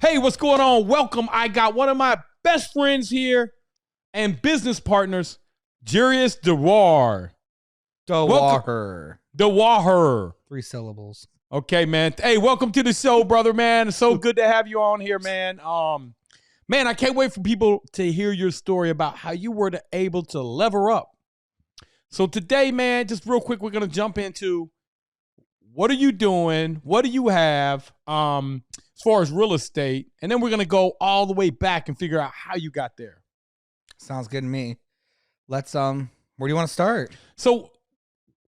Hey, what's going on? Welcome. I got one of my best friends here and business partners, Jiries Dawaher. Dawaher. 3 syllables. Okay, man. Hey, welcome to the show, brother, man. It's so good to have you on here, man. Man, I can't wait for people to hear your story about how you were able to lever up. So today, man, just real quick, we're going to jump into what are you doing? What do you have as far as real estate? And then we're going to go all the way back and figure out how you got there. Sounds good to me. Let's where do you want to start? So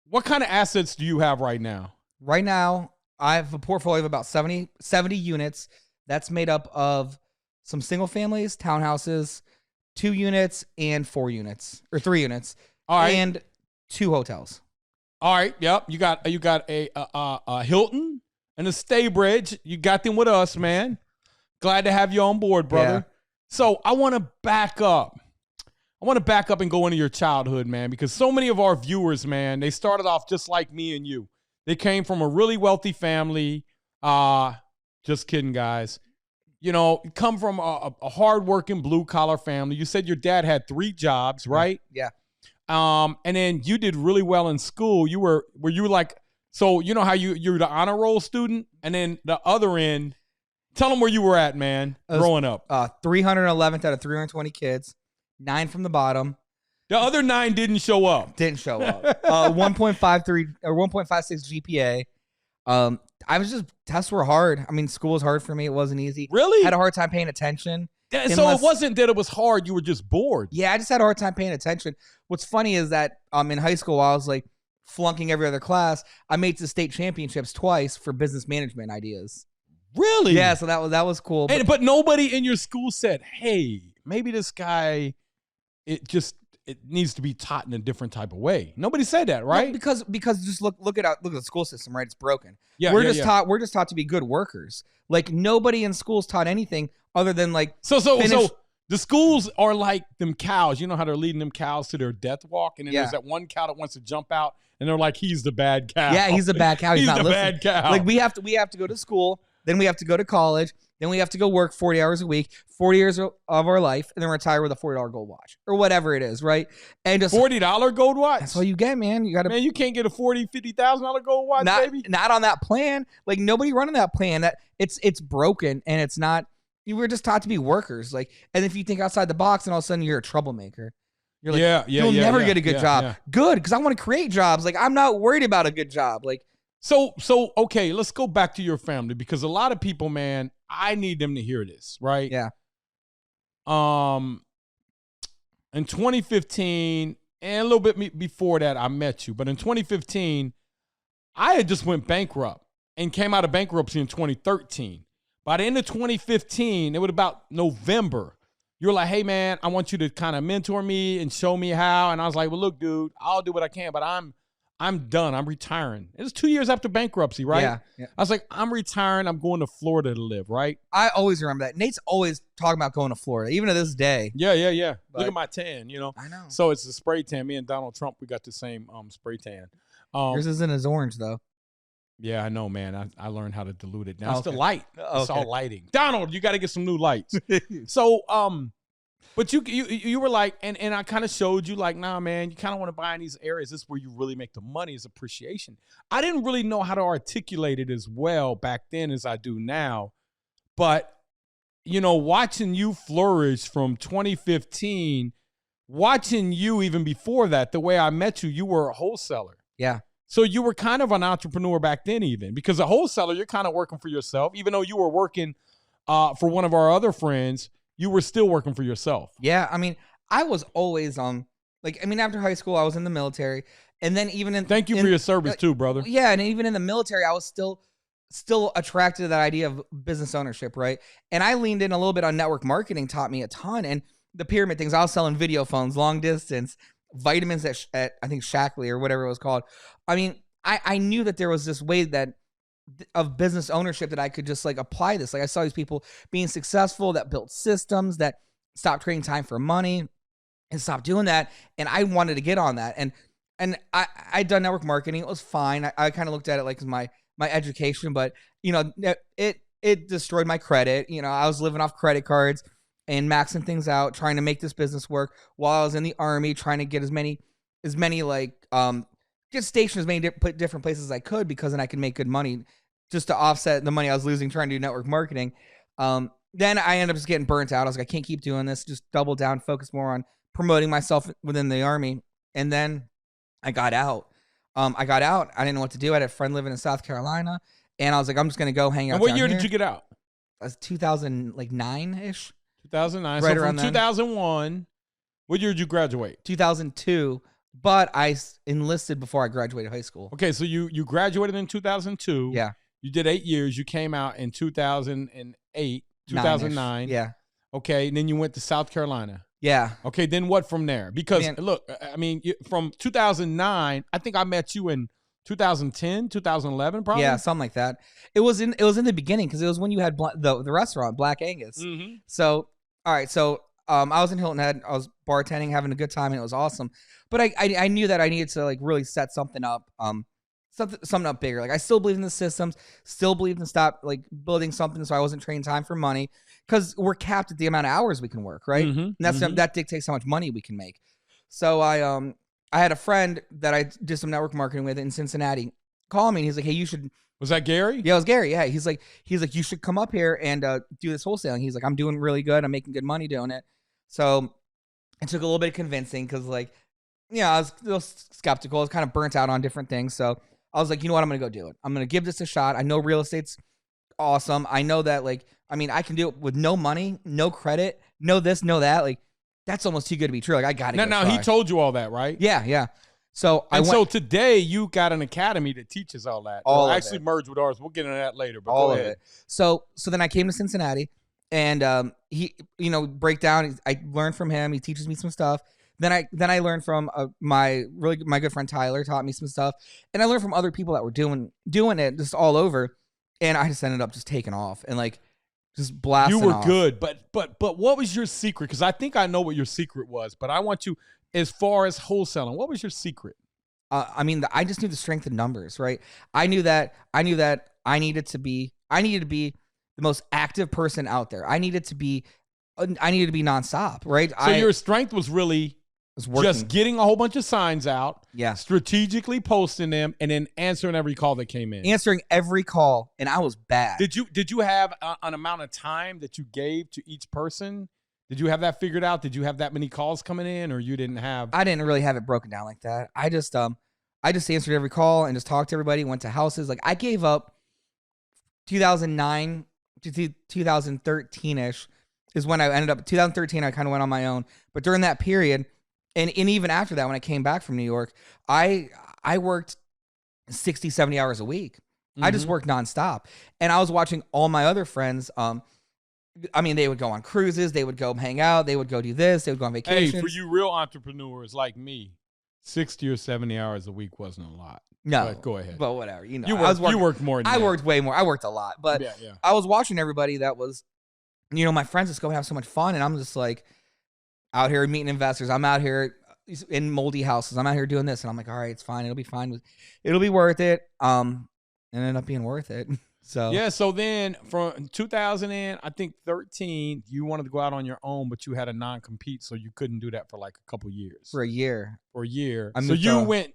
what kind of assets do you have right now? Right now, I have a portfolio of about 70 units. That's made up of some single families, townhouses, 2 units, and 4 units, or 3 units. All right. And 2 hotels. All right. Yep. You got a Hilton and a Staybridge. You got them with us, man. Glad to have you on board, brother. Yeah. So I want to back up. And go into your childhood, man, because so many of our viewers, man, they started off just like me and you. They came from a really wealthy family. Just kidding, guys. You know, you come from a hardworking blue-collar family. You said your dad had 3 jobs, right? Yeah. And then you did really well in school. Were you like, so you know how you're the honor roll student, and then the other end, tell them where you were at, man, growing up. 311th out of 320 kids, 9 from the bottom. The other 9 didn't show up. 1.53 or 1.56 GPA. Tests were hard. I mean, school was hard for me. It wasn't easy. Really? Had a hard time paying attention. So it wasn't that it was hard. You were just bored. Yeah, I just had a hard time paying attention. What's funny is that in high school, I was like flunking every other class. I made it to state championships twice for business management ideas. Really? Yeah, so that was cool. But nobody in your school said, hey, maybe this guy, it needs to be taught in a different type of way. Nobody said that, right? No, because just look at the school system, right? It's broken. Yeah, we're just taught to be good workers. Like nobody in school's taught anything other than like so the schools are like them cows. You know how they're leading them cows to their death walk, and then there's that one cow that wants to jump out, and they're like, he's the bad cow. Yeah, he's the bad cow. He's not the listening. bad cow. Like we have to go to school, then we have to go to college, then we have to go work 40 hours a week, 40 years of our life, and then retire with a $40 gold watch or whatever it is, right? And just $40 gold watch. That's all you get, man. You got to. Man, you can't get a $50,000 gold watch, baby. Not on that plan. Like nobody running that plan. That it's broken and it's not. You were just taught to be workers. Like, and if you think outside the box, and all of a sudden you're a troublemaker. You're like, you'll never get a good job. Yeah. Good, because I want to create jobs. Like I'm not worried about a good job. Like. So okay, let's go back to your family, because a lot of people, man, I need them to hear this, right? Yeah. In 2015, and a little bit before that, I met you, but in 2015, I had just went bankrupt and came out of bankruptcy in 2013. By the end of 2015, it was about November. You were like, hey, man, I want you to kind of mentor me and show me how. And I was like, well, look, dude, I'll do what I can, but I'm done. I'm retiring. It was 2 years after bankruptcy, right? Yeah. I was like, I'm retiring. I'm going to Florida to live, right? I always remember that. Nate's always talking about going to Florida, even to this day. Yeah. But, look at my tan, you know? I know. So it's a spray tan. Me and Donald Trump, we got the same spray tan. Yours isn't as orange, though. Yeah, I know, man. I learned how to dilute it. Now it's the Okay. light. Oh, It's okay. all lighting. Donald, you got to get some new lights. So, but you were like, and I kind of showed you like, nah, man, you kind of want to buy in these areas. This is where you really make the money, is appreciation. I didn't really know how to articulate it as well back then as I do now. But, you know, watching you flourish from 2015, watching you even before that, the way I met you, you were a wholesaler. Yeah. So you were kind of an entrepreneur back then even, because a wholesaler, you're kind of working for yourself. Even though you were working for one of our other friends, you were still working for yourself. Yeah, I mean, I was always after high school, I was in the military, and then even in Thank you for your service too, brother. Yeah, and even in the military, I was still attracted to that idea of business ownership, right? And I leaned in a little bit on network marketing, taught me a ton, and the pyramid things. I was selling video phones, long distance, vitamins at I think Shackley or whatever it was called. I mean, I knew that there was this way that of business ownership that I could just like apply this. Like I saw these people being successful that built systems, that stopped trading time for money and stopped doing that. And I wanted to get on that. And I'd done network marketing. It was fine. I kind of looked at it like my education, but you know, it destroyed my credit. You know, I was living off credit cards and maxing things out, trying to make this business work while I was in the Army, trying to get as many like get stationed as many different places as I could, because then I could make good money just to offset the money I was losing trying to do network marketing. Then I ended up just getting burnt out. I was like, I can't keep doing this. Just double down, focus more on promoting myself within the Army. And then I got out. I didn't know what to do. I had a friend living in South Carolina, and I was like, I'm just gonna go hang out. And what year did you get out? That's 2009-ish. 2009. Right so around from 2001, what year did you graduate? 2002. But I enlisted before I graduated high school. Okay, so you graduated in 2002. Yeah. You did 8 years. You came out in 2008, 2009. 9-ish. Yeah. Okay, and then you went to South Carolina. Yeah. Okay, then what from there? Because look, I mean, from 2009, I think I met you in 2010, 2011, probably. Yeah, something like that. It was in the beginning, because it was when you had the restaurant Black Angus. Mm-hmm. So all right, so I was in Hilton Head. I was bartending, having a good time, and it was awesome. But I knew that I needed to like really set something up, something up bigger. Like I still believe in the systems, still believe in building something. So I wasn't trading time for money, because we're capped at the amount of hours we can work, right? Mm-hmm. And that dictates how much money we can make. So I had a friend that I did some network marketing with in Cincinnati call me, and he's like, hey, you should. Was that Gary? Yeah, it was Gary. Yeah, he's like, you should come up here and do this wholesaling. He's like, I'm doing really good. I'm making good money doing it. So it took a little bit of convincing, because I was a little skeptical. I was kind of burnt out on different things. So I was like, you know what? I'm going to go do it. I'm going to give this a shot. I know real estate's awesome. I know that I can do it with no money, no credit, no this, no that. Like, that's almost too good to be true. Like, I got to Now, he told you all that, right? Yeah, yeah. So so today you got an academy that teaches all that. All actually merged with ours. We'll get into that later. But all go of ahead. it. So then I came to Cincinnati, and he, break down. I learned from him. He teaches me some stuff. Then I learned from my good friend Tyler, taught me some stuff, and I learned from other people that were doing it just all over, and I just ended up just taking off and just blasting. You were off. good, but what was your secret? Because I think I know what your secret was, but I want you, as far as wholesaling, what was your secret? I just knew the strength of numbers, right? I knew that I needed to be the most active person out there. I needed to be nonstop, right? So your strength was really just getting a whole bunch of signs out, strategically posting them, and then answering every call that came in. Answering every call, and I was bad. Did you have an amount of time that you gave to each person? Did you have that figured out? Did you have that many calls coming in, or you didn't have? I didn't really have it broken down like that. I just answered every call and just talked to everybody, went to houses. Like, I gave up 2009 to 2013-ish is when I ended up. 2013, I kind of went on my own. But during that period, and even after that, when I came back from New York, I worked 60, 70 hours a week. Mm-hmm. I just worked nonstop. And I was watching all my other friends. They would go on cruises. They would go hang out. They would go do this. They would go on vacations. Hey, for you real entrepreneurs like me, 60 or 70 hours a week wasn't a lot. No. But go ahead. But whatever. You worked more than that. I worked way more. I worked a lot. But yeah. I was watching everybody that was, my friends just go have so much fun. And I'm just like out here meeting investors. I'm out here in moldy houses. I'm out here doing this. And I'm like, all right, it's fine. It'll be fine. It'll be worth it. And it ended up being worth it. So yeah, so then from 2013, you wanted to go out on your own, but you had a non-compete, so you couldn't do that for like a couple years. For a year. So you went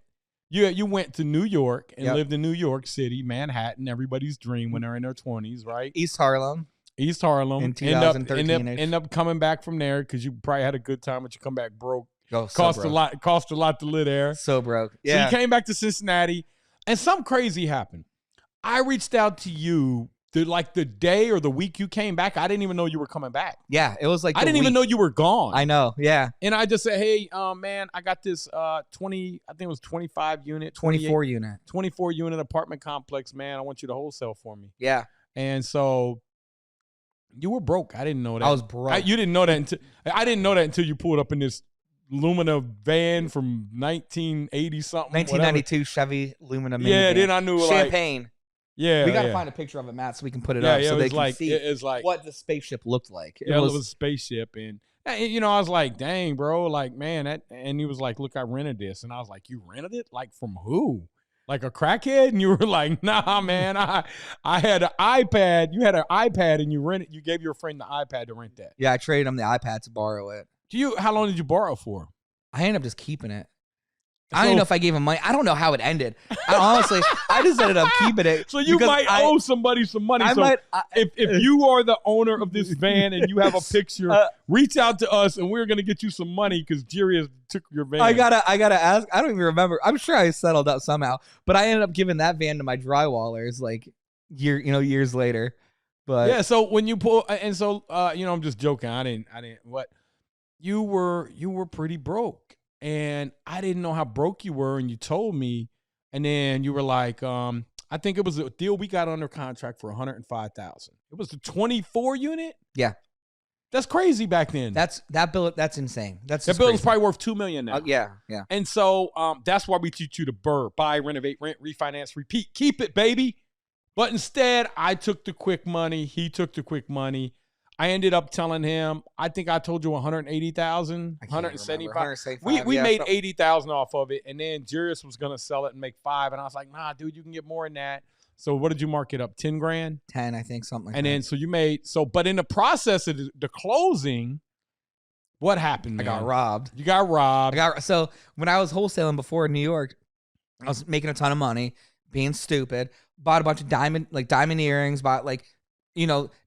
to New York and lived in New York City, Manhattan, everybody's dream when they're in their 20s, right? East Harlem. In 2013. End up coming back from there because you probably had a good time, but you come back broke. Cost a lot to live there. So broke. Yeah. So you came back to Cincinnati, and something crazy happened. I reached out to you the day or the week you came back. I didn't even know you were coming back. Yeah, it was like I didn't even know you were gone. I know, yeah. And I just said, hey, man, I got this 25 unit, 24 unit apartment complex, man. I want you to wholesale for me. Yeah. And so you were broke. I didn't know that. I was broke. You didn't know that I didn't know that until you pulled up in this Lumina van from 1980 something. 1992 whatever. Chevy Lumina minivan. Yeah, then I knew Champagne. Yeah, we gotta find a picture of it, Matt, so we can put it up so they can see what the spaceship looked like. It was a spaceship, and I was like, "Dang, bro, like, man." And he was like, "Look, I rented this," and I was like, "You rented it? Like from who?" like a crackhead, and you were like, nah, man, I had an iPad. You had an iPad, and you gave your friend the iPad to rent that. Yeah, I traded him the iPad to borrow it. How long did you borrow for? I ended up just keeping it. I don't even know if I gave him money. I don't know how it ended. I just ended up keeping it. So you might owe somebody some money. If you are the owner of this van and you have a picture, reach out to us and we're gonna get you some money because Jiries took your van. I gotta ask. I don't even remember. I'm sure I settled up somehow, but I ended up giving that van to my drywallers like years later. But yeah, so when you pull, and so I'm just joking. I didn't. What you were pretty broke. And I didn't know how broke you were, and you told me, and then you were like, I think it was a deal we got under contract for $105,000. It was the 24 unit. Yeah, that's crazy back then. That's insane. That building's probably worth $2 million now. Yeah. And so that's why we teach you to buy, renovate, rent, refinance, repeat, keep it, baby. But instead, I took the quick money. He took the quick money. I ended up telling him, I think I told you 180,000, 175. We made 80,000 off of it, and then Jiries was gonna sell it and make $5 million, and I was like, nah, dude, you can get more than that. So what did you mark it up? 10 grand? 10, I think, something like that. And then so you made but in the process of the closing, what happened, man? I got robbed. You got robbed. So when I was wholesaling before in New York, I was making a ton of money, being stupid, bought a bunch of diamond earrings, bought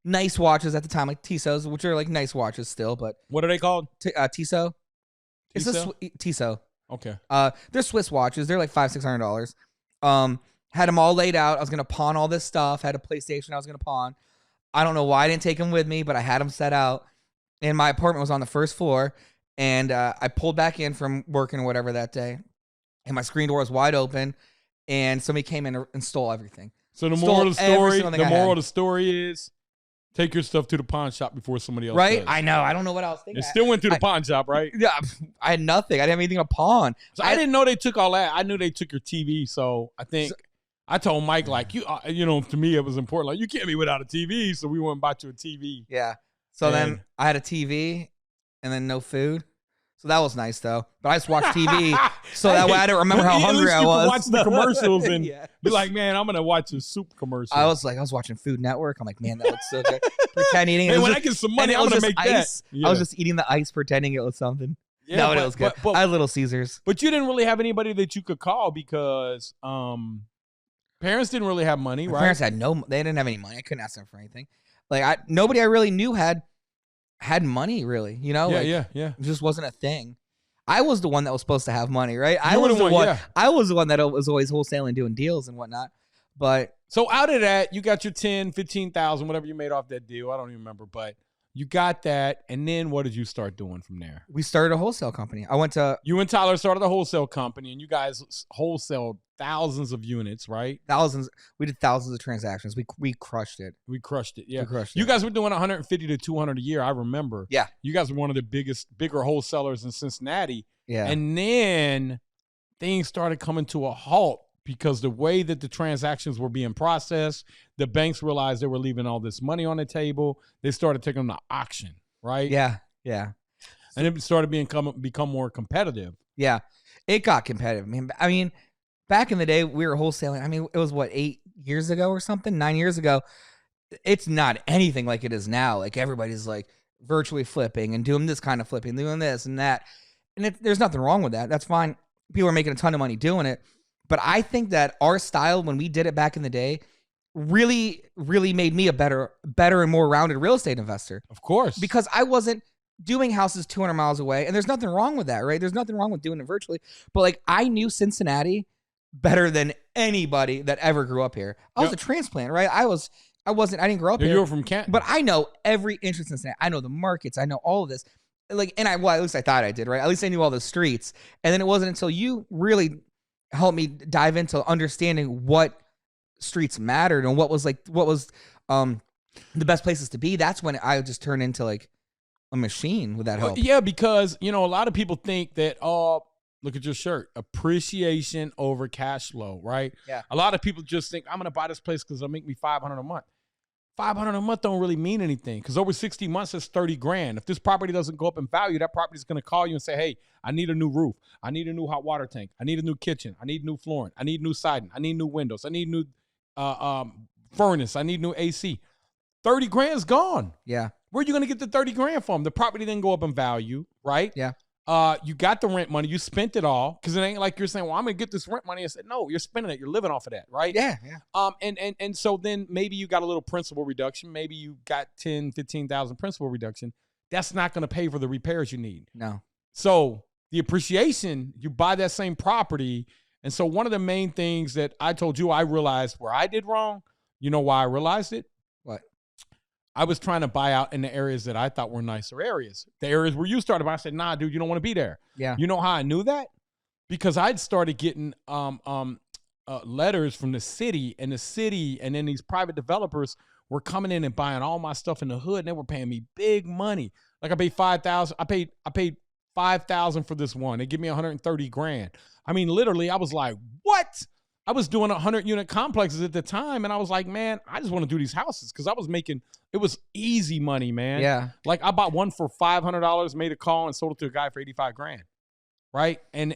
nice watches at the time, like Tissot's, which are like nice watches still, but what are they called? Tissot. It's a Tissot. Okay. They're Swiss watches. They're like $500-600. Had them all laid out. I was gonna pawn all this stuff. Had a PlayStation I was gonna pawn. I don't know why I didn't take them with me, but I had them set out. And my apartment was on the first floor, and I pulled back in from working or whatever that day, and my screen door was wide open, and somebody came in and stole everything. So the moral of the story is take your stuff to the pawn shop before somebody else does. Does. I know. I don't know what I was thinking. It still went to the pawn shop, right? Yeah. I had nothing. I didn't have anything to pawn. So I didn't know they took all that. I knew they took your TV. So I think I told Mike, like, to me it was important. Like, you can't be without a TV. So we went and bought you a TV. Yeah. So then I had a TV and then no food. So that was nice, though. But I just watched TV, so that way I didn't remember how hungry I was. Watch the commercials and be like, man, I'm gonna watch a soup commercial. I was watching Food Network. I'm like, man, that looks so good. Pretend eating. Hey, when I get some money, I'm gonna make ice. that. I was just eating the ice, pretending it was something. Yeah, no, it was good. I had Little Caesars. But you didn't really have anybody that you could call because parents didn't really have money, right? Parents had they didn't have any money. I couldn't ask them for anything. Like nobody I really knew had money, really. Yeah. It just wasn't a thing. I was the one that was supposed to have money, right? I was the one that was always wholesaling, doing deals and whatnot. But so out of that, you got your 10, 15,000, whatever you made off that deal. I don't even remember, but you got that. And then what did you start doing from there? We started a wholesale company. You and Tyler started a wholesale company, and you guys wholesaled thousands of units, right? Thousands. We did thousands of transactions. We crushed it. We crushed it. Yeah. You guys were doing 150 to 200 a year. I remember. Yeah. You guys were one of the bigger wholesalers in Cincinnati. Yeah. And then things started coming to a halt because the way that the transactions were being processed, the banks realized they were leaving all this money on the table. They started taking them to auction, right? Yeah. Yeah. And it started become more competitive. Yeah. It got competitive. I mean, back in the day, we were wholesaling. I mean, it was 8 years ago or something, 9 years ago. It's not anything like it is now. Like everybody's like virtually flipping and doing this kind of flipping, doing this and that. And there's nothing wrong with that. That's fine. People are making a ton of money doing it. But I think that our style, when we did it back in the day, really, really made me a better and more rounded real estate investor. Of course. Because I wasn't doing houses 200 miles away. And there's nothing wrong with that, right? There's nothing wrong with doing it virtually. But like I knew Cincinnati better than anybody that ever grew up here. I was a transplant, right? I didn't grow up here. You were from Canton. But I know every inch of Cincinnati. I know the markets. I know all of this. Like, and at least I thought I did, right? At least I knew all the streets. And then it wasn't until you really helped me dive into understanding what streets mattered and what was the best places to be. That's when I just turned into like a machine with that help. Yeah, because a lot of people think that look at your shirt, appreciation over cash flow, right? Yeah. A lot of people just think I'm gonna buy this place because it'll make me $500 a month. $500 a month don't really mean anything because over 60 months is 30 grand. If this property doesn't go up in value, that property is going to call you and say, hey, I need a new roof. I need a new hot water tank. I need a new kitchen. I need new flooring. I need new siding. I need new windows. I need new furnace. I need new AC. 30 grand's gone. Yeah. Where are you going to get the 30 grand from? The property didn't go up in value, right? Yeah. You got the rent money. You spent it all because it ain't like you're saying, well, I'm going to get this rent money. I said, no, you're spending it. You're living off of that, right? Yeah. And so then maybe you got a little principal reduction. Maybe you got 10, 15,000 principal reduction. That's not going to pay for the repairs you need. No. So the appreciation, you buy that same property. And so one of the main things that I told you I realized where I did wrong, you know why I realized it? What? I was trying to buy out in the areas that I thought were nicer areas. The areas where you started, I said, nah, dude, you don't want to be there. Yeah. You know how I knew that? Because I'd started getting letters from the city, and then these private developers were coming in and buying all my stuff in the hood, and they were paying me big money. Like I paid $5,000. I paid $5,000 for this one. They give me 130 grand. I mean, literally, I was like, what? I was doing 100-unit complexes at the time, and I was like, man, I just want to do these houses because I was making it was easy money, man. Yeah. Like I bought one for $500, made a call, and sold it to a guy for 85 grand, right? And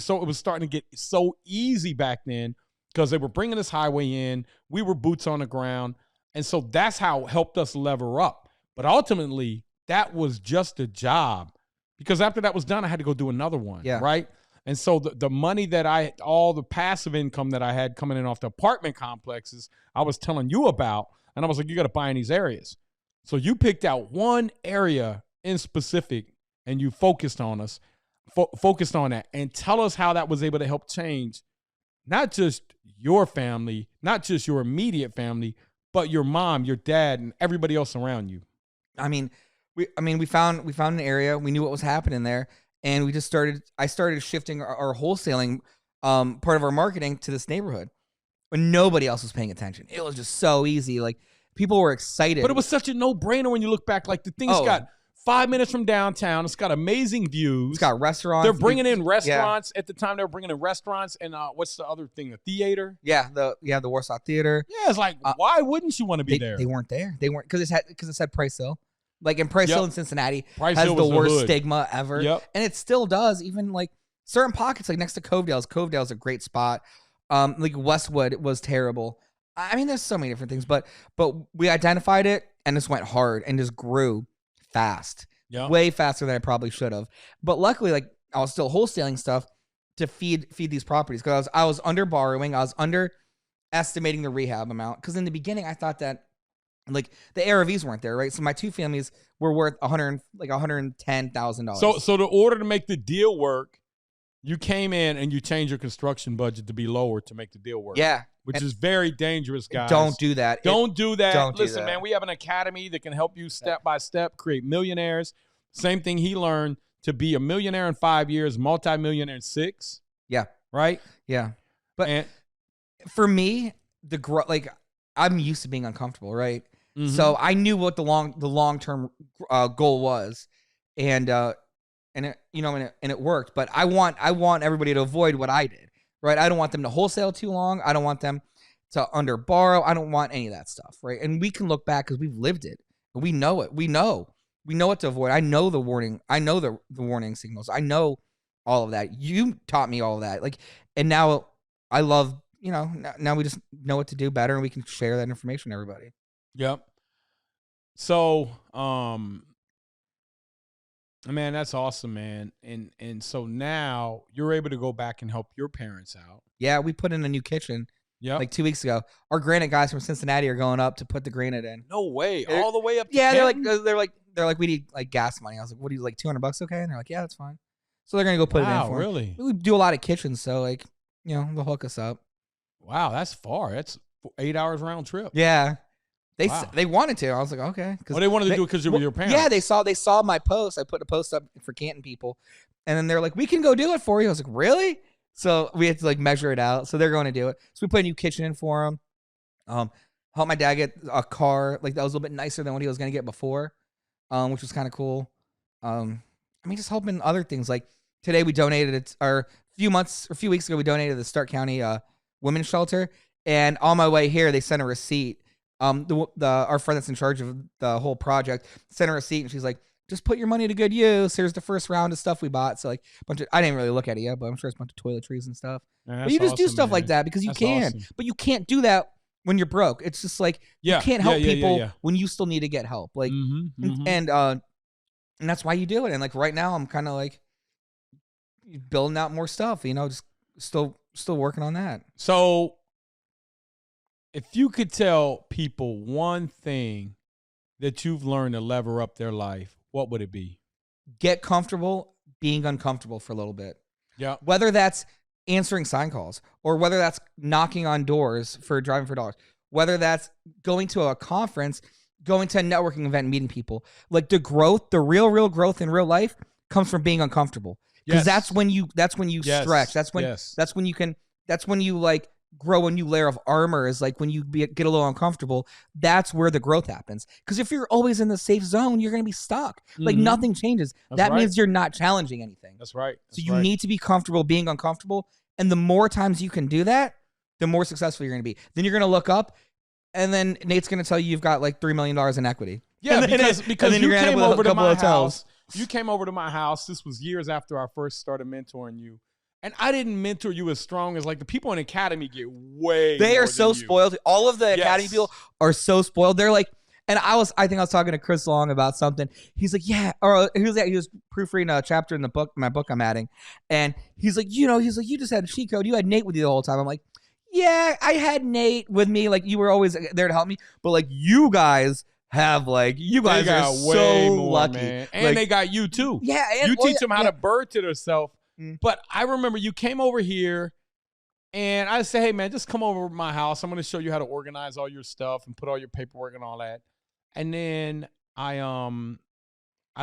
so it was starting to get so easy back then because they were bringing this highway in. We were boots on the ground, and so that's how it helped us lever up. But ultimately, that was just a job because after that was done, I had to go do another one, right? And so the money that all the passive income that I had coming in off the apartment complexes, I was telling you about, and I was like, you got to buy in these areas. So you picked out one area in specific, and you focused on focused on that, and tell us how that was able to help change not just your family, not just your immediate family, but your mom, your dad, and everybody else around you. We found an area. We knew what was happening there. And I started shifting our wholesaling part of our marketing to this neighborhood when nobody else was paying attention. It was just so easy. Like people were excited. But it was such a no-brainer when you look back. Like the thing's got 5 minutes from downtown. It's got amazing views. It's got restaurants. They're bringing in restaurants. At the time, they were bringing in restaurants. And what's the other thing? The theater? Yeah, the Warsaw Theater. Yeah, it's like, why wouldn't you want to be there? They weren't there. They weren't because it said Price Hill. Like in Price Hill in Cincinnati Price has Hill the worst hood. stigma ever. Yep. And it still does, even like certain pockets, like next to Covedale's. Covedale's a great spot. Like Westwood was terrible. I mean, there's so many different things, but we identified it and just went hard and just grew fast. Yep. Way faster than I probably should have. But luckily, like I was still wholesaling stuff to feed these properties because I was under borrowing. I was underestimating the rehab amount because in the beginning I thought that like the ARVs weren't there, right? So my two families were worth $110,000. So the order to make the deal work, you came in and you changed your construction budget to be lower to make the deal work. Yeah. Which is very dangerous, guys. Don't do that. Don't do that. Don't do Listen, that. man, we have an academy that can help you step by step create millionaires. Same thing he learned to be a millionaire in 5 years, multimillionaire in 6. Yeah. Right? Yeah. But for me, I'm used to being uncomfortable, right? Mm-hmm. So I knew what the long-term goal was, and it worked. But I want everybody to avoid what I did, right? I don't want them to wholesale too long. I don't want them to under borrow. I don't want any of that stuff, right? And we can look back because we've lived it. We know it. We know what to avoid. I know the warning. I know the warning signals. I know all of that. You taught me all of that. Like, and now I love. Now we just know what to do better, and we can share that information to everybody. Yep. So, man, that's awesome, man. And so now you're able to go back and help your parents out. Yeah, we put in a new kitchen. Yeah, like 2 weeks ago. Our granite guys from Cincinnati are going up to put the granite in. No way, all the way up. To yeah, Canton? they're like we need like gas money. I was like, what do you like $200 okay? And they're like, yeah, that's fine. So they're gonna go put it in for really? We do a lot of kitchens, so like they'll hook us up. Wow, that's far. That's 8 hours round trip. Yeah. They wanted to. I was like, okay. They wanted to do it because you were your parents. Yeah, they saw my post. I put a post up for Canton people, and then they're like, we can go do it for you. I was like, really? So we had to like measure it out. So they're going to do it. So we put a new kitchen in for them. Helped my dad get a car like that was a little bit nicer than what he was going to get before, which was kind of cool. Just helping other things. Like today we donated it, or a few weeks ago we donated the Stark County women's shelter, and on my way here they sent a receipt our friend that's in charge of the whole project sent her a receipt, and she's like, just put your money to good use. Here's the first round of stuff we bought. So like I didn't really look at it yet, but I'm sure it's a bunch of toiletries and stuff. Man, but you just awesome, do stuff man. like that because you That's can. awesome. But you can't do that when you're broke. It's just like you can't help people when you still need to get help. Like and that's why you do it. And like right now I'm kind of like building out more stuff, you know, just still working on that. So if you could tell people one thing that you've learned to lever up their life, what would it be? Get comfortable being uncomfortable for a little bit. Yeah. Whether that's answering sign calls or whether that's knocking on doors for driving for dollars, whether that's going to a conference, going to a networking event, meeting people. Like the growth, the real growth in real life comes from being uncomfortable. Because that's when you stretch. That's when you like grow a new layer of armor, is like when you get a little uncomfortable. That's where the growth happens. Because if you're always in the safe zone, you're going to be stuck. Like nothing changes. That means you're not challenging anything. That's right. So you need to be comfortable being uncomfortable. And the more times you can do that, the more successful you're going to be. Then you're going to look up, and then Nate's going to tell you you've got like $3 million in equity. Yeah, because you came over to my house. You came over to my house. This was years after I first started mentoring you. And I didn't mentor you as strong as like the people in Academy get way. They are so spoiled. All of the Academy people are so spoiled. They're like, and I think I was talking to Chris Long about something. He's like, yeah, or he was proofreading a chapter in my book I'm adding. And he's like, you just had a cheat code. You had Nate with you the whole time. I'm like, yeah, I had Nate with me. Like you were always there to help me. But like you guys are so lucky. Man. And like, they got you too. Yeah. You teach them how to bird to themselves. But I remember you came over here and I said, hey, man, just come over to my house. I'm going to show you how to organize all your stuff and put all your paperwork and all that. And then I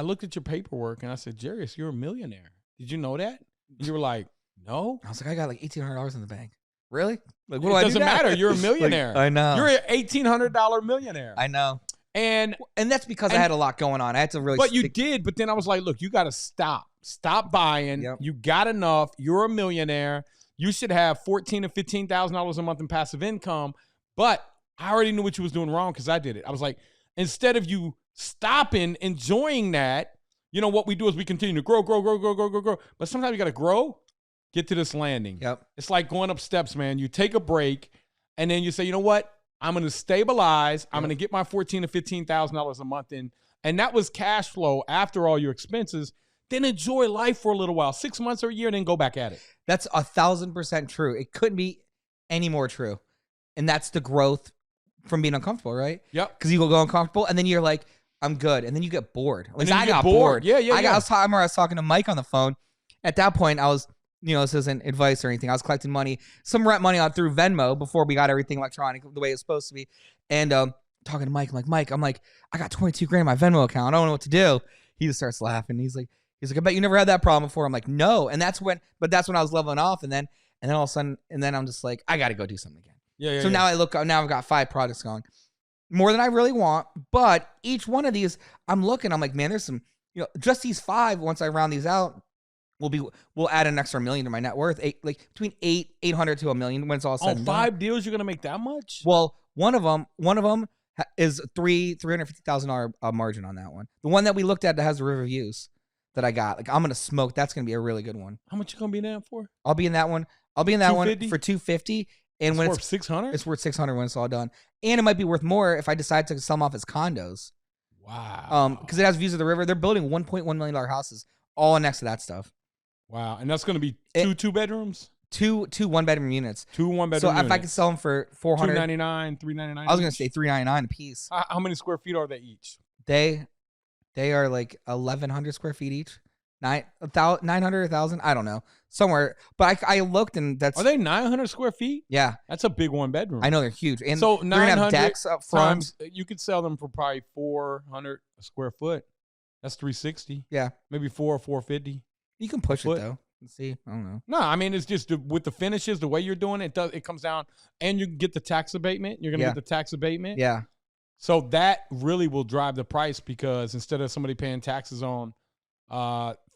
looked at your paperwork and I said, Jiries, you're a millionaire. Did you know that? And you were like, no. I was like, I got like $1,800 in the bank. Really? Like, what it doesn't matter. You're a millionaire. Like, I know. You're an $1,800 millionaire. I know. And that's because I had a lot going on. I had to really. But you did. But then I was like, look, you got to stop. Stop buying. Yep. You got enough. You're a millionaire. You should have $14,000 to $15,000 a month in passive income. But I already knew what you was doing wrong because I did it. I was like, instead of you stopping, enjoying that, you know, what we do is we continue to grow. But sometimes you got to grow, get to this landing. Yep. It's like going up steps, man. You take a break, and then you say, you know what? I'm going to stabilize. I'm going to get my $14,000 to $15,000 a month in. And that was cash flow after all your expenses. Then enjoy life for a little while, 6 months or a year, and then go back at it. That's 1,000% true. It couldn't be any more true. And that's the growth from being uncomfortable, right? Yep. Because you go uncomfortable, and then you're like, I'm good. And then you get bored. At least I got bored. Yeah. I was talking to Mike on the phone. At that point, I was, this isn't advice or anything. I was collecting money, some rent money out through Venmo before we got everything electronic the way it's supposed to be. And talking to Mike, I'm like, I got 22 grand in my Venmo account. I don't know what to do. He just starts laughing. He's like, I bet you never had that problem before. I'm like, no. And that's when I was leveling off. And then all of a sudden, I'm just like, I got to go do something again. Yeah. So now I've got 5 projects going, more than I really want. But each one of these, I'm like, man, there's some, just these 5. Once I round these out, we'll add an extra $1 million to my net worth. Between 800 to $1 million when it's all said and done. 5 deals, you're gonna make that much? Well, one of them is $350,000 margin on that one. The one that we looked at that has the river views that I got, like I'm gonna smoke. That's gonna be a really good one. How much you gonna be in that for? I'll be in that one for $250. And when it's worth $600, it's worth $600 when it's all done. And it might be worth more if I decide to sell them off as condos. Wow. Because it has views of the river. They're building $1.1 million houses all next to that stuff. Wow. And that's going to be two bedrooms? Two 1-bedroom units. 2 1-bedroom units. So if I could sell them for $400, $299, $399. I was going to say $399 a piece. How many square feet are they each? They are like 1,100 square feet each. 900, 1,000. I don't know. Somewhere. But I looked, and are they 900 square feet? Yeah. That's a big 1-bedroom. I know, they're huge. And so they're going to have decks up front. You could sell them for probably 400 a square foot. That's 360. Yeah. Maybe 450. You can push it though. Let's see. I don't know. No, I mean, it's just with the finishes, the way you're doing it, it comes down, and you can get the tax abatement. You're going to get the tax abatement. Yeah. So that really will drive the price, because instead of somebody paying taxes on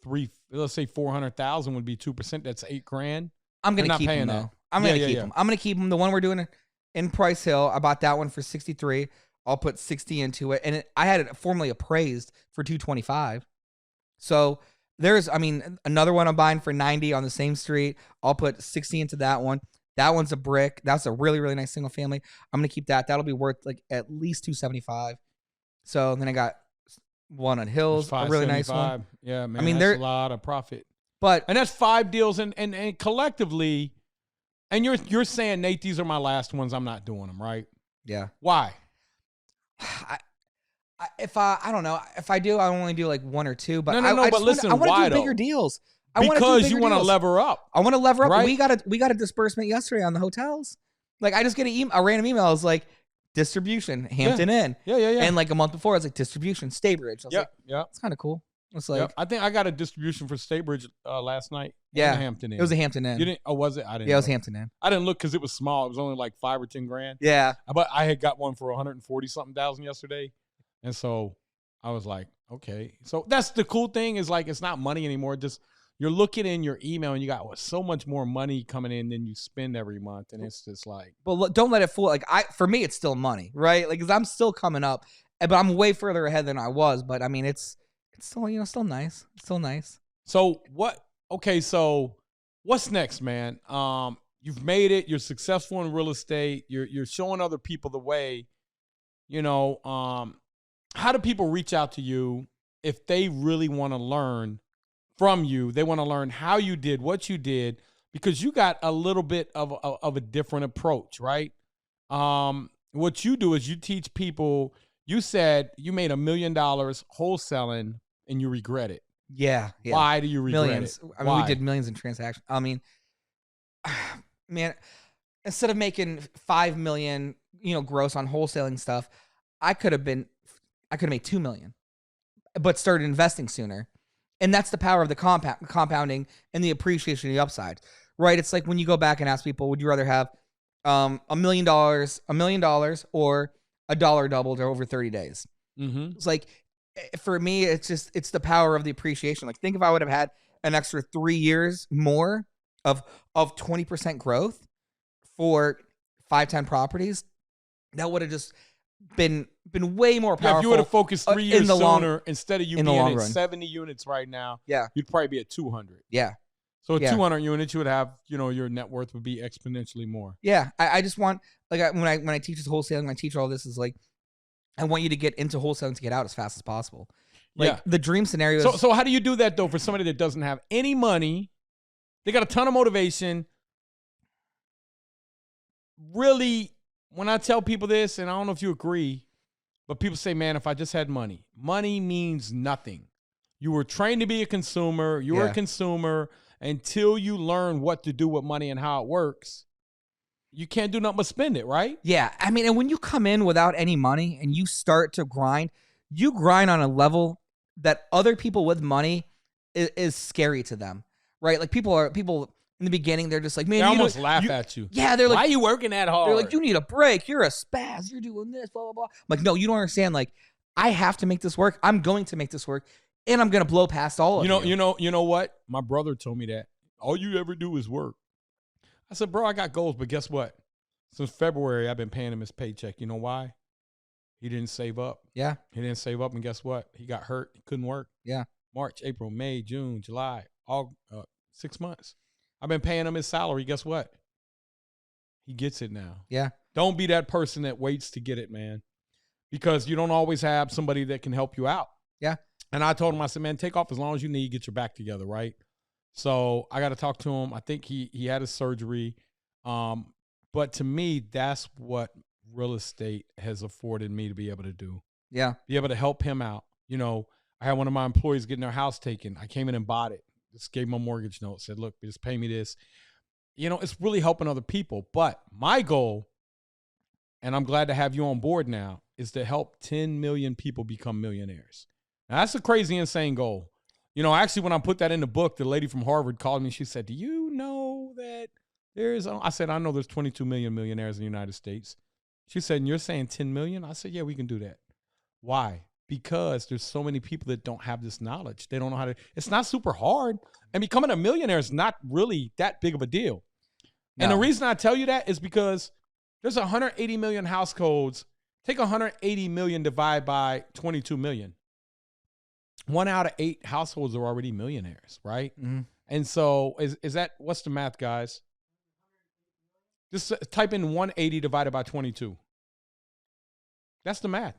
let's say 400,000 would be 2%. That's $8,000. I'm going to keep them though. I'm going to keep them. I'm going to keep them. The one we're doing in Price Hill. I bought that one for 63. I'll put 60 into it, and I had it formally appraised for 225. So there's, I mean, another one I'm buying for 90 on the same street. I'll put 60 into that one. That one's a brick. That's a really, really nice single family. I'm gonna keep that. That'll be worth like at least 275. So then I got one on Hills, a really nice one. Yeah, man. I mean, that's a lot of profit. But and that's 5 deals, and collectively, and you're saying, Nate, these are my last ones. I'm not doing them, right? Yeah. Why? I don't know. If I do, I only do like one or two. But no. But listen, I want why to do bigger though? deals. Because you want to lever up. I want to lever up. Right? We got a disbursement yesterday on the hotels. Like I just get a random email. It's like distribution Hampton Inn. Yeah. And like a month before, it's like distribution Staybridge. Yeah. It's kind of cool. It's like I think I got a distribution for Staybridge last night. Yeah, Hampton Inn. It was a Hampton Inn. You didn't? Oh, was it? I didn't. Yeah, it was Hampton Inn. I didn't look because it was small. It was only like $5 or $10 grand. Yeah, but I had got one for 140 something thousand yesterday, and so I was like, okay. So that's the cool thing is like it's not money anymore. Just you're looking in your email and you got so much more money coming in than you spend every month, and it's just like. But don't let it fool. Like for me, it's still money, right? Like, 'cause I'm still coming up, but I'm way further ahead than I was. But I mean, it's still still nice. It's still nice. So what? Okay, so what's next, man? You've made it. You're successful in real estate. You're showing other people the way. How do people reach out to you if they really want to learn from you? They want to learn how you did what you did because you got a little bit of a different approach, right? What you do is you teach people. You said you made $1 million wholesaling and you regret it. Yeah. Why do you regret millions? it? I mean, we did millions in transactions. I mean, man, instead of making 5 million, gross on wholesaling stuff, I could have made 2 million, but started investing sooner. And that's the power of the compounding and the appreciation of the upside, right? It's like when you go back and ask people, would you rather have $1 million, or a dollar doubled over 30 days? Mm-hmm. It's like, for me, it's the power of the appreciation. Like, think if I would have had an extra 3 years more of 20% growth for 5-10 properties, that would have just been way more powerful. Yeah, if you would have focused 3 years sooner, instead of you being at 70 units right now, you'd probably be at 200. Yeah. So at 200 units, you would have, your net worth would be exponentially more. Yeah. I just want, like, when I teach this wholesaling, when I teach all this, is like, I want you to get into wholesaling to get out as fast as possible. Like the dream scenario is, So how do you do that though for somebody that doesn't have any money? They got a ton of motivation. Really, when I tell people this, and I don't know if you agree, but people say, man, if I just had money means nothing. You were trained to be a consumer. You were a consumer until you learn what to do with money and how it works. You can't do nothing but spend it, right? Yeah. I mean, and when you come in without any money and you start to grind, you grind on a level that other people with money is scary to them, right? Like people in the beginning, they're just like, man, they almost laugh at you. Yeah, they're like, why are you working that hard? They're like, you need a break. You're a spaz. You're doing this, blah, blah, blah. I'm like, no, you don't understand. Like, I have to make this work. I'm going to make this work, and I'm going to blow past all of you. You know what? My brother told me that. All you ever do is work. I said, bro, I got goals, but guess what? Since February, I've been paying him his paycheck. You know why? He didn't save up. Yeah. He didn't save up, and guess what? He got hurt. He couldn't work. Yeah. March, April, May, June, July, all 6 months. I've been paying him his salary. Guess what? He gets it now. Yeah. Don't be that person that waits to get it, man, because you don't always have somebody that can help you out. Yeah. And I told him, I said, man, take off as long as you need, get your back together, right? So I got to talk to him. I think he had his surgery. But to me, that's what real estate has afforded me to be able to do. Yeah. Be able to help him out. I had one of my employees getting their house taken. I came in and bought it. Just gave him a mortgage note. Said, look, just pay me this. It's really helping other people. But my goal, and I'm glad to have you on board now, is to help 10 million people become millionaires. Now, that's a crazy, insane goal. Actually, when I put that in the book, the lady from Harvard called me. She said, do you know that I said, I know there's 22 million millionaires in the United States. She said, and you're saying 10 million? I said, yeah, we can do that. Why? Because there's so many people that don't have this knowledge. They don't know how to, it's not super hard. And becoming a millionaire is not really that big of a deal. No. And the reason I tell you that is because There's 180 million households. Take 180 million divided by 22 million. 1 out of 8 households are already millionaires, right? Mhm. And so is that, what's the math, guys? Just type in 180 divided by 22. That's the math.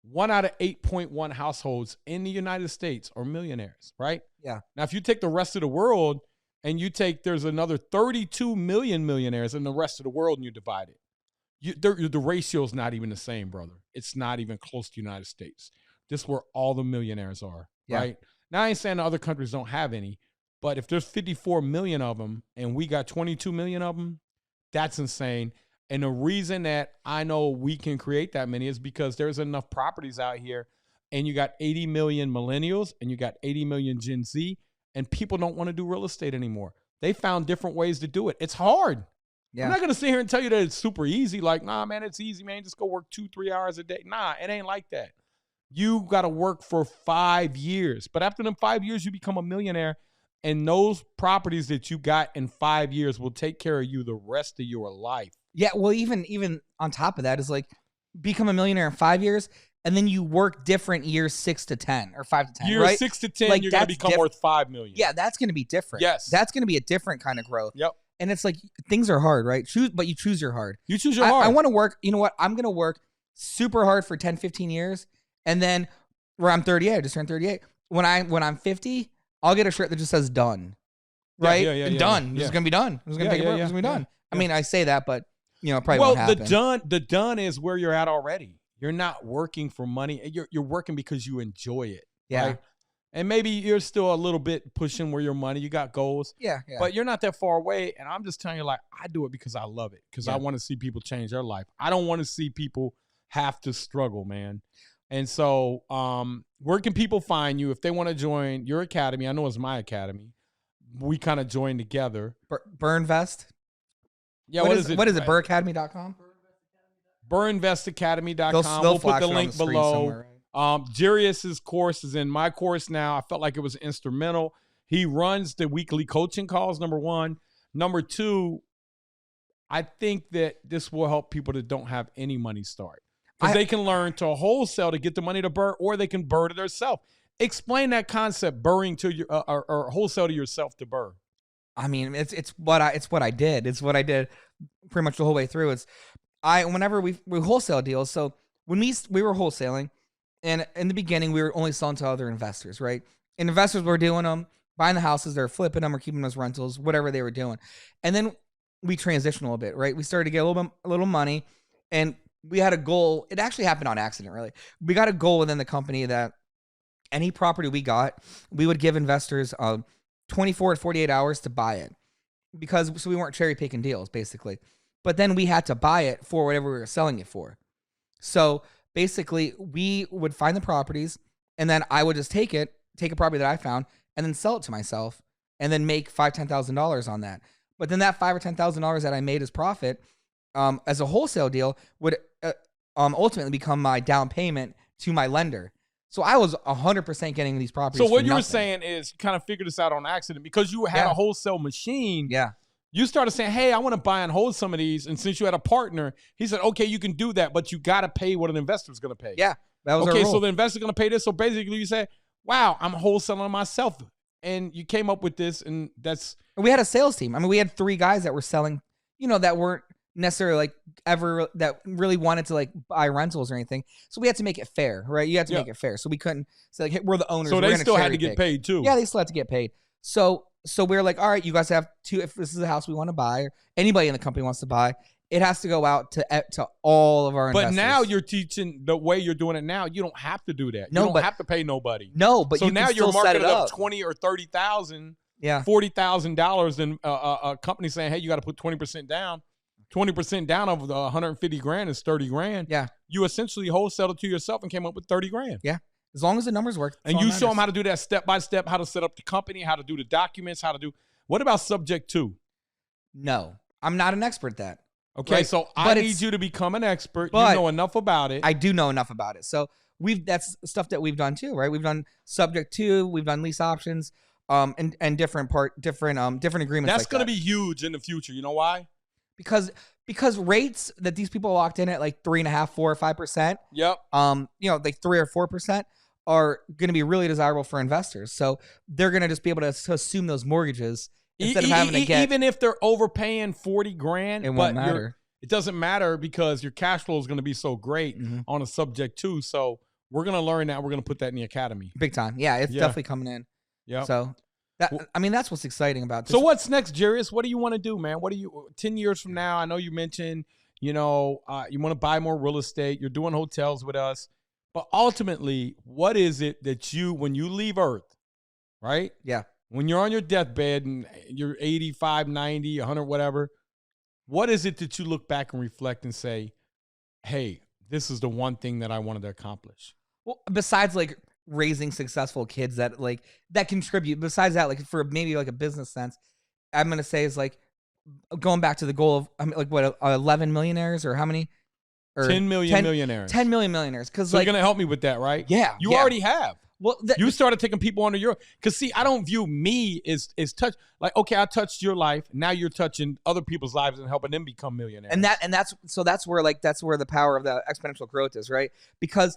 1 out of 8.1 households in the United States are millionaires, right? Yeah. Now, if you take the rest of the world and there's another 32 million millionaires in the rest of the world and you divide it, the ratio is not even the same, brother. It's not even close to the United States. This is where all the millionaires are, right? Now, I ain't saying the other countries don't have any, but if there's 54 million of them and we got 22 million of them, that's insane. And the reason that I know we can create that many is because there's enough properties out here, and you got 80 million millennials and you got 80 million Gen Z, and people don't want to do real estate anymore. They found different ways to do it. It's hard. Yeah. I'm not going to sit here and tell you that it's super easy. Like, nah, man, it's easy, man. Just go work 2-3 hours a day. Nah, it ain't like that. You got to work for 5 years. But after them 5 years, you become a millionaire. And those properties that you got in 5 years will take care of you the rest of your life. Yeah, well, even on top of that is like become a millionaire in 5 years, and then you work different years 6 to 10 or 5 to 10. Years right? 6 to 10, like, you're going to become worth $5 million. Yeah, that's going to be different. Yes, that's going to be a different kind of growth. Yep. And it's like things are hard, right? But you choose your hard. You choose your hard. I want to work. You know what? I'm going to work super hard for 10, 15 years, and then where I'm 38, I just turned 38. When I'm 50, I'll get a shirt that just says "done." Right? Yeah, done. This is gonna be done. This is gonna take a break. This is gonna be done. I mean, I say that, but it probably won't happen. The done is where you're at already. You're not working for money. You're working because you enjoy it. Yeah. Right? And maybe you're still a little bit pushing where your money. You got goals. Yeah. But you're not that far away. And I'm just telling you, like, I do it because I love it. Because I want to see people change their life. I don't want to see people have to struggle, man. And so, where can people find you if they want to join your academy? I know it's my academy. We kind of joined together. Burnvest? Yeah, what is it? What is it? Buracademy.com? Burnvestacademy.com. We'll put the link below. Right? Jiries' course is in my course now. I felt like it was instrumental. He runs the weekly coaching calls, number one. Number two, I think that this will help people that don't have any money start. Because they can learn to wholesale to get the money to burr, or they can burr to themselves. Explain that concept, burring to your or wholesale to yourself to burr. I mean, it's what I did. It's what I did pretty much the whole way through. Whenever we wholesale deals. So when we were wholesaling, and in the beginning we were only selling to other investors, right? And investors were doing them, buying the houses, they're flipping them or keeping them as rentals, whatever they were doing. And then we transitioned a little bit, right? We started to get a little money, and we had a goal. It actually happened on accident, really. We got a goal within the company that any property we got, we would give investors 24 to 48 hours to buy it, so we weren't cherry picking deals, basically. But then we had to buy it for whatever we were selling it for. So basically, we would find the properties, and then I would just take a property that I found, and then sell it to myself, and then make $5,000-$10,000 on that. But then that $5,000 or $10,000 that I made as profit, as a wholesale deal, would ultimately become my down payment to my lender. So I was 100% getting these properties. So what you were saying is you kind of figured this out on accident because you had a wholesale machine. Yeah. You started saying, hey, I want to buy and hold some of these. And since you had a partner, he said, okay, you can do that, but you got to pay what an investor's going to pay. Yeah. That was okay, so the investor's going to pay this. So basically you say, wow, I'm wholesaling myself. And you came up with this, and we had a sales team. I mean, we had 3 guys that were selling, that weren't necessarily that really wanted to buy rentals or anything. So we had to make it fair, right? You had to make it fair. So we couldn't say hey, we're the owners. So they still had to get paid too. Yeah, they still had to get paid. So we were like, all right, you guys have to, if this is a house we want to buy or anybody in the company wants to buy, it has to go out to all of our investors. But now you're teaching the way you're doing it now. You don't have to do that. No, you don't have to pay nobody. No, but so you now can you're still marketing set it up $20,000 or $30,000, yeah, $40,000, and a company saying, hey, you got to put 20% down. 20% down of the 150 grand is 30 grand. Yeah. You essentially wholesaled it to yourself and came up with 30 grand. Yeah. As long as the numbers work. And you show them how to do that step by step, how to set up the company, how to do the documents, what about subject to? No, I'm not an expert at that. Okay. Right? So I need you to become an expert. You know enough about it. I do know enough about it. So that's stuff that we've done too, right? We've done subject to, we've done lease options, and different agreements. That's going to be huge in the future. You know why? because rates that these people locked in at like 3.5%, 4 or 5%. Yep. Like 3 or 4% are going to be really desirable for investors. So they're going to just be able to assume those mortgages instead of having to get. Even if they're overpaying 40 grand, it won't matter. It doesn't matter because your cash flow is going to be so great on a subject too. So we're going to learn that. We're going to put that in the academy. Big time. Yeah, it's definitely coming in. Yeah. So that's what's exciting about this. So what's next, Jiries? What do you want to do, man? 10 years from now? I know you mentioned, you want to buy more real estate. You're doing hotels with us. But ultimately, what is it that when you leave Earth, right? Yeah. When you're on your deathbed and you're 85, 90, 100, whatever, what is it that you look back and reflect and say, hey, this is the one thing that I wanted to accomplish? Well, besides like raising successful kids that contribute, besides that, like for maybe like a business sense, I'm going to say is like going back to the goal of 11 millionaires or how many? Or 10 million millionaires. 10 million millionaires. So you're going to help me with that, right? Yeah. You already have. Well, you started taking people under your, because see, I don't view me as touch. Like, okay, I touched your life. Now you're touching other people's lives and helping them become millionaires. And that's where the power of the exponential growth is, right? Because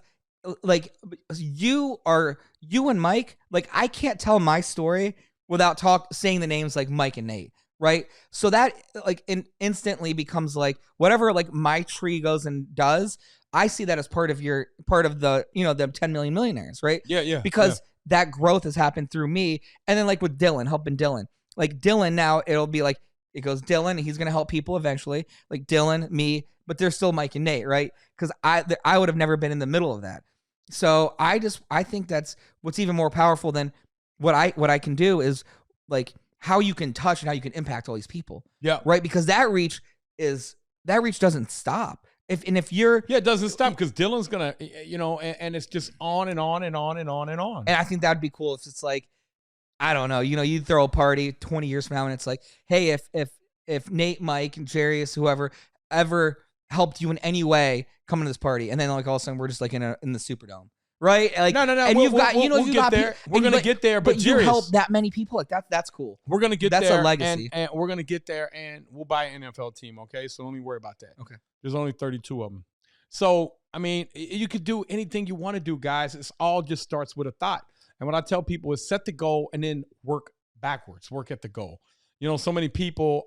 like you and Mike, like I can't tell my story without saying the names like Mike and Nate, right? So that like instantly becomes like whatever like my tree goes and does. I see that as part of the 10 million millionaires, right? Yeah. Because that growth has happened through me. And then like with Dylan, helping Dylan. Like Dylan now, it'll be like, it goes Dylan, he's going to help people eventually. Like Dylan, me, but there's still Mike and Nate, right? Because I would have never been in the middle of that. So I think that's what's even more powerful than what I can do is like how you can touch and how you can impact all these people. Yeah. Right? Because that reach doesn't stop. If you're it doesn't stop because Dylan's gonna and it's just on and on and on and on and on. And I think that'd be cool if it's like, I don't know, you throw a party 20 years from now and it's like, hey, if Nate, Mike, and Jiries, whoever ever helped you in any way, come to this party, and then like all of a sudden we're just like in the Superdome, right? Like no. And we'll get there. We're gonna get there, but you help that many people, like that's cool. We're gonna get there. That's a legacy, and we're gonna get there, and we'll buy an NFL team. Okay, so don't even worry about that. Okay. There's only 32 of them. So, I mean, you could do anything you want to do, guys. It's all just starts with a thought. And what I tell people is set the goal and then work backwards, work at the goal. So many people,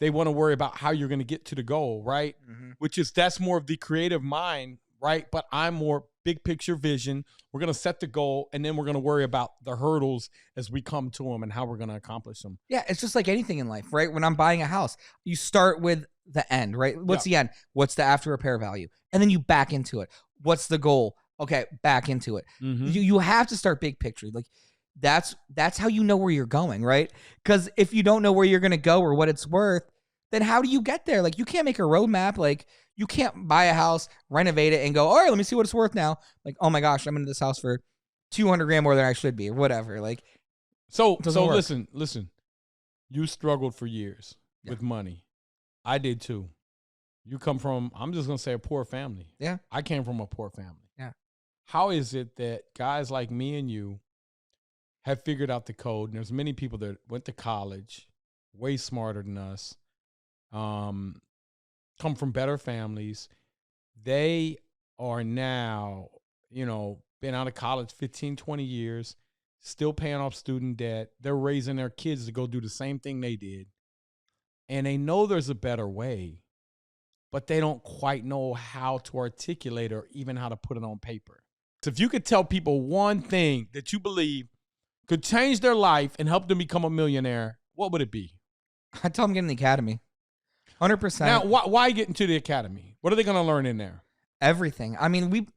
they want to worry about how you're going to get to the goal, right? Mm-hmm. That's more of the creative mind, right? But I'm more big picture vision. We're going to set the goal and then we're going to worry about the hurdles as we come to them and how we're going to accomplish them. Yeah, it's just like anything in life, right? When I'm buying a house, you start with the end, right? What's the end? What's the after repair value? And then you back into it. What's the goal? Okay, back into it. Mm-hmm. You have to start big picture. Like that's how you know where you're going, right? Because if you don't know where you're going to go or what it's worth, then how do you get there? Like you can't make a roadmap. Like you can't buy a house, renovate it, and go, all right, let me see what it's worth now. Like, oh my gosh, I'm into this house for 200 grand more than I should be, or whatever. Like, so listen. You struggled for years with money. I did too. You come from, I'm just going to say, a poor family. Yeah. I came from a poor family. Yeah. How is it that guys like me and you have figured out the code? And there's many people that went to college, way smarter than us, come from better families. They are now, been out of college 15, 20 years, still paying off student debt. They're raising their kids to go do the same thing they did. And they know there's a better way, but they don't quite know how to articulate or even how to put it on paper. So if you could tell people one thing that you believe could change their life and help them become a millionaire, what would it be? I'd tell them get in the academy. 100%. Now, why get into the academy? What are they going to learn in there? Everything. I mean,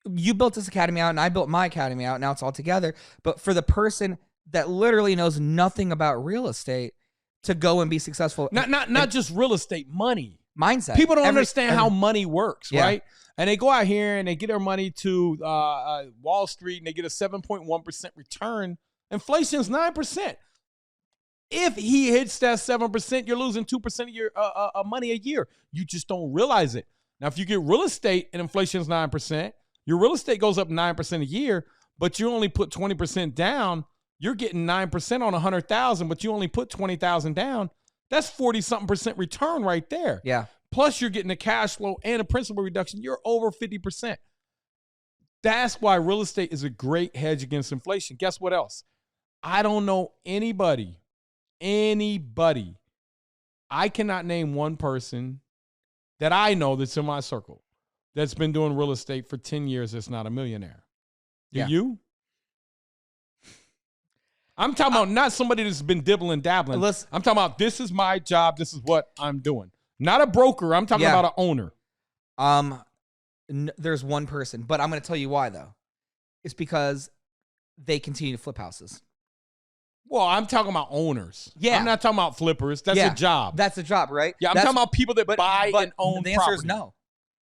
you built this academy out and I built my academy out. Now it's all together. But for the person that literally knows nothing about real estate to go and be successful. Not just real estate, money. Mindset. People don't understand how money works, right? And they go out here and they get their money to Wall Street and they get a 7.1% return. Inflation's 9%. If he hits that 7%, you're losing 2% of your money a year. You just don't realize it. Now, if you get real estate and inflation's 9%, your real estate goes up 9% a year, but you only put 20% down. You're getting 9% on 100,000, but you only put 20,000 down. That's 40-something% return right there. Yeah. Plus you're getting a cash flow and a principal reduction. You're over 50%. That's why real estate is a great hedge against inflation. Guess what else? I don't know anybody. I cannot name one person that I know that's in my circle that's been doing real estate for 10 years that's not a millionaire. Do you? I'm talking about not somebody that's been dibbling dabbling. I'm talking about this is my job. This is what I'm doing. Not a broker. I'm talking about an owner. There's one person, but I'm going to tell you why though. It's because they continue to flip houses. Well, I'm talking about owners. Yeah. I'm not talking about flippers. That's a job. That's a job, right? Yeah, I'm talking about people that buy and own the answer property. is no.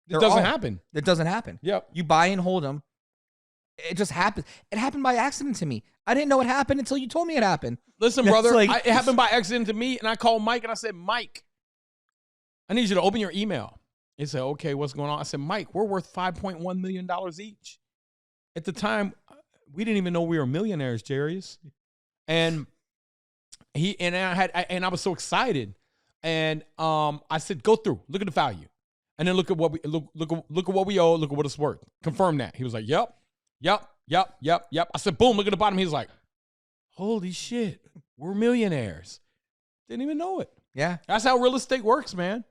It doesn't happen. It doesn't happen. Yep. You buy and hold them. It just happens. It happened by accident to me. I didn't know it happened until you told me it happened. Listen, brother, it happened by accident to me, and I called Mike, and I said, Mike, I need you to open your email. He said, okay, what's going on? I said, Mike, we're worth $5.1 million each. At the time, we didn't even know we were millionaires, Jiries. And I was so excited. And I said, go through, look at the value. And then look at what we look at what we owe, look at what it's worth. Confirm that. He was like, yep. I said, boom, look at the bottom. He was like, holy shit, we're millionaires. Didn't even know it. Yeah. That's how real estate works, man.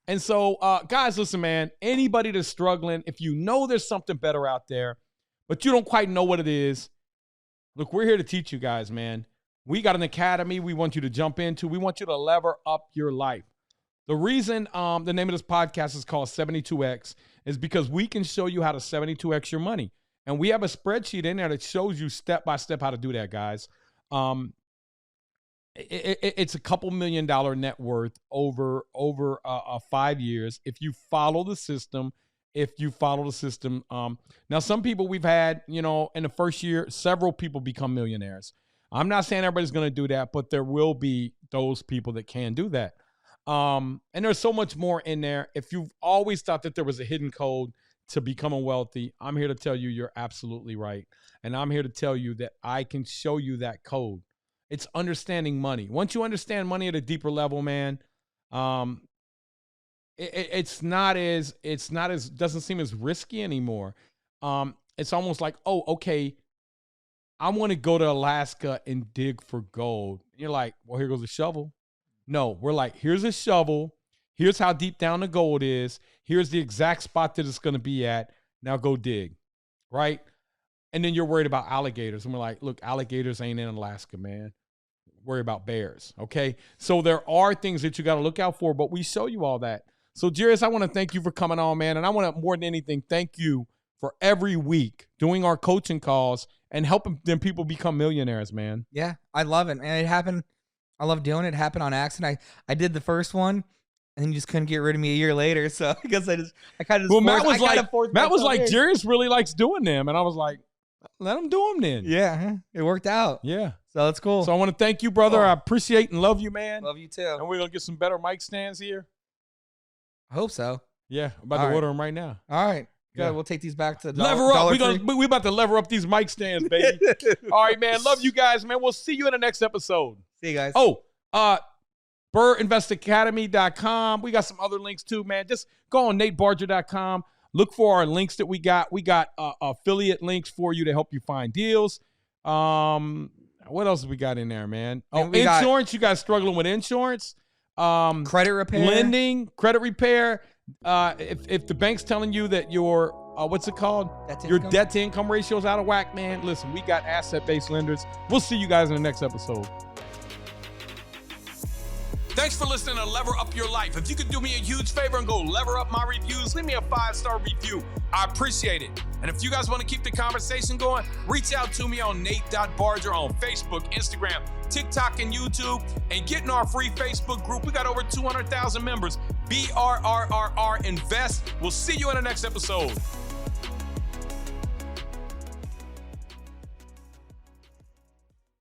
And so, guys, listen, man, anybody that's struggling, if you know there's something better out there, but you don't quite know what it is, look, we're here to teach you guys, man. We got an academy we want you to jump into. We want you to lever up your life. The reason the name of this podcast is called 72X is because we can show you how to 72X your money. And we have a spreadsheet in there that shows you step by step how to do that, guys. It's a couple $1 million net worth over 5 years if you follow the system. Now, some people we've had, in the first year, several people become millionaires. I'm not saying everybody's going to do that, but there will be those people that can do that. And there's so much more in there. If you've always thought that there was a hidden code to becoming wealthy, I'm here to tell you you're absolutely right. And I'm here to tell you that I can show you that code. It's understanding money. Once you understand money at a deeper level, man, doesn't seem as risky anymore. It's almost like, oh, okay, I want to go to Alaska and dig for gold. You're like, well, here goes a shovel. No, we're like, here's a shovel. Here's how deep down the gold is. Here's the exact spot that it's going to be at. Now go dig, right? And then you're worried about alligators. And we're like, look, alligators ain't in Alaska, man. Worry about bears, okay? So there are things that you got to look out for, but we show you all that. So, Jiries, I want to thank you for coming on, man. And I want to, more than anything, thank you for every week doing our coaching calls and helping them people become millionaires, man. Yeah, I love it, man. It happened. I love doing it. It happened on accident. I did the first one, and then you just couldn't get rid of me a year later. So I guess I kind of. Well, Matt was like, Jiries really likes doing them, and I was like, let him do them then. Yeah, it worked out. Yeah, so that's cool. So I want to thank you, brother. I appreciate and love you, man. Love you too. And we're gonna get some better mic stands here. I hope so. Yeah, I'm about to order them right now. All right. Good. Yeah. We'll take these back to lever up. We about to lever up these mic stands, baby. All right, man. Love you guys, man. We'll see you in the next episode. See you guys. Oh, BurrInvestAcademy.com. We got some other links too, man. Just go on NateBarger.com. Look for our links that we got. We got affiliate links for you to help you find deals. What else we got in there, man? Oh, insurance. You guys struggling with insurance? Credit repair, lending, credit repair. If the bank's telling you that your what's it called? Your debt to income ratio is out of whack, man. Listen, we got asset-based lenders. We'll see you guys in the next episode. Thanks for listening to Lever Up Your Life. If you could do me a huge favor and go lever up my reviews, leave me a 5-star review. I appreciate it. And if you guys want to keep the conversation going, reach out to me on Nate.Barger on Facebook, Instagram, TikTok, and YouTube. And get in our free Facebook group. We got over 200,000 members. BRRRR Invest. We'll see you in the next episode.